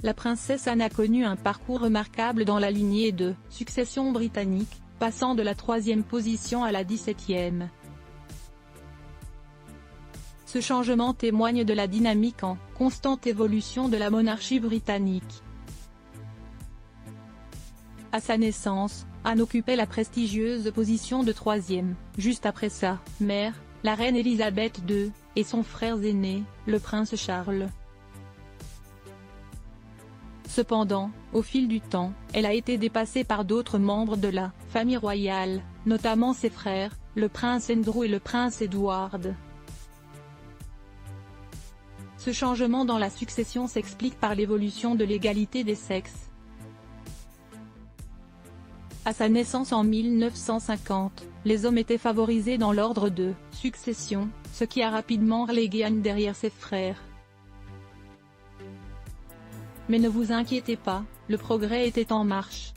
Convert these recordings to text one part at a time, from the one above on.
La princesse Anne a connu un parcours remarquable dans la lignée de succession britannique, passant de la 3e position à la 17e. Ce changement témoigne de la dynamique en constante évolution de la monarchie britannique. À sa naissance, Anne occupait la prestigieuse position de 3e, juste après sa mère, la reine Élisabeth II, et son frère aîné, le prince Charles. Cependant, au fil du temps, elle a été dépassée par d'autres membres de la famille royale, notamment ses frères, le prince Andrew et le prince Edward. Ce changement dans la succession s'explique par l'évolution de l'égalité des sexes. À sa naissance en 1950, les hommes étaient favorisés dans l'ordre de succession, ce qui a rapidement relégué Anne derrière ses frères. Mais ne vous inquiétez pas, le progrès était en marche.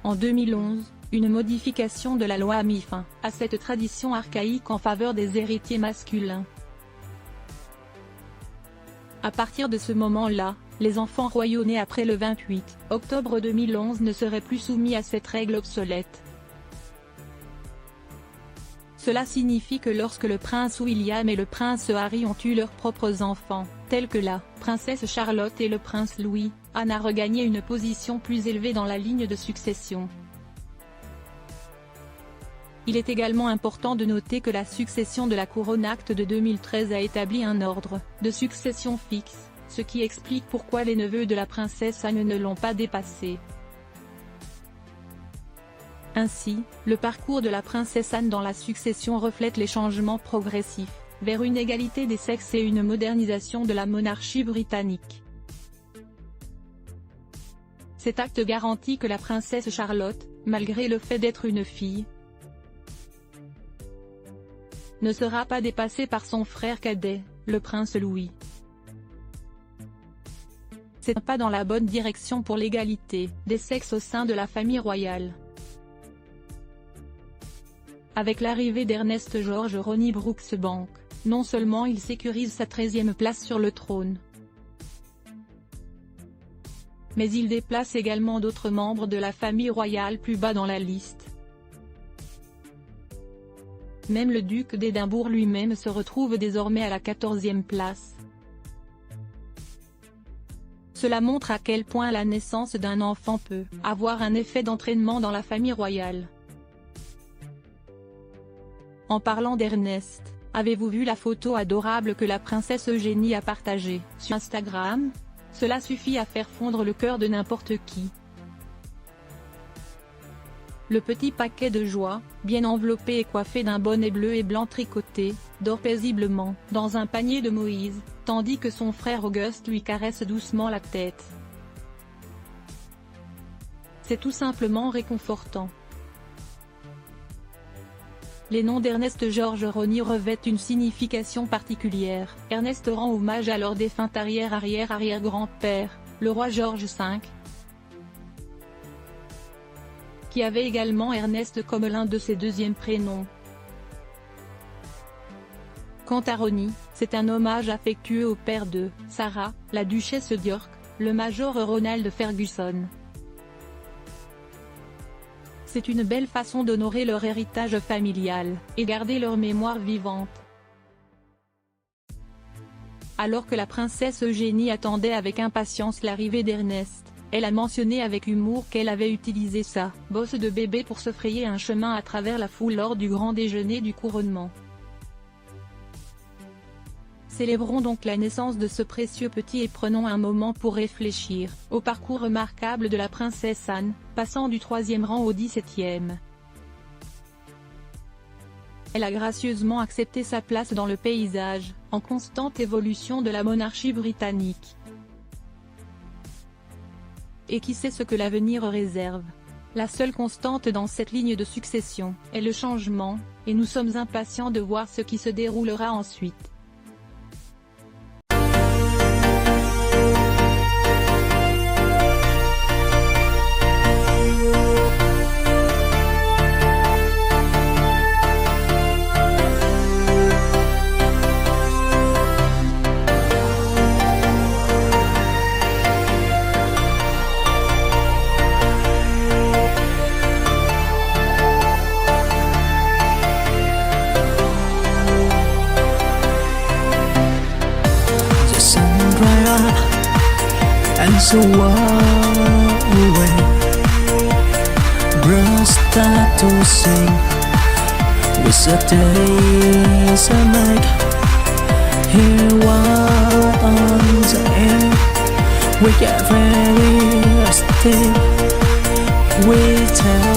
En 2011, une modification de la loi a mis fin à cette tradition archaïque en faveur des héritiers masculins. À partir de ce moment-là, les enfants royaux nés après le 28 octobre 2011 ne seraient plus soumis à cette règle obsolète. Cela signifie que lorsque le prince William et le prince Harry ont eu leurs propres enfants, tels que la princesse Charlotte et le prince Louis, Anne a regagné une position plus élevée dans la ligne de succession. Il est également important de noter que la succession de la couronne Acte de 2013 a établi un ordre de succession fixe, ce qui explique pourquoi les neveux de la princesse Anne ne l'ont pas dépassé. Ainsi, le parcours de la princesse Anne dans la succession reflète les changements progressifs vers une égalité des sexes et une modernisation de la monarchie britannique. Cet acte garantit que la princesse Charlotte, malgré le fait d'être une fille, ne sera pas dépassée par son frère cadet, le prince Louis. C'est un pas dans la bonne direction pour l'égalité des sexes au sein de la famille royale. Avec l'arrivée d'Ernest George Ronnie Brooksbank, non seulement il sécurise sa 13e place sur le trône, mais il déplace également d'autres membres de la famille royale plus bas dans la liste. Même le duc d'Édimbourg lui-même se retrouve désormais à la 14e place. Cela montre à quel point la naissance d'un enfant peut avoir un effet d'entraînement dans la famille royale. En parlant d'Ernest, avez-vous vu la photo adorable que la princesse Eugénie a partagée sur Instagram? Cela suffit à faire fondre le cœur de n'importe qui. Le petit paquet de joie, bien enveloppé et coiffé d'un bonnet bleu et blanc tricoté, dort paisiblement dans un panier de Moïse, tandis que son frère Auguste lui caresse doucement la tête. C'est tout simplement réconfortant. Les noms d'Ernest George Ronnie revêtent une signification particulière. Ernest rend hommage à leur défunt arrière-arrière-arrière-grand-père, le roi George V, qui avait également Ernest comme l'un de ses deuxièmes prénoms. Quant à Ronnie, c'est un hommage affectueux au père de Sarah, la duchesse d'York, le major Ronald Ferguson. C'est une belle façon d'honorer leur héritage familial, et garder leur mémoire vivante. Alors que la princesse Eugénie attendait avec impatience l'arrivée d'Ernest, elle a mentionné avec humour qu'elle avait utilisé sa bosse de bébé pour se frayer un chemin à travers la foule lors du grand déjeuner du couronnement. Célébrons donc la naissance de ce précieux petit et prenons un moment pour réfléchir au parcours remarquable de la princesse Anne, passant du 3e rang au 17e. Elle a gracieusement accepté sa place dans le paysage, en constante évolution de la monarchie britannique. Et qui sait ce que l'avenir réserve? La seule constante dans cette ligne de succession est le changement, et nous sommes impatients de voir ce qui se déroulera ensuite. so walk away. Birds start to sing. With the days I make. Here what on the air. We get very still. We tell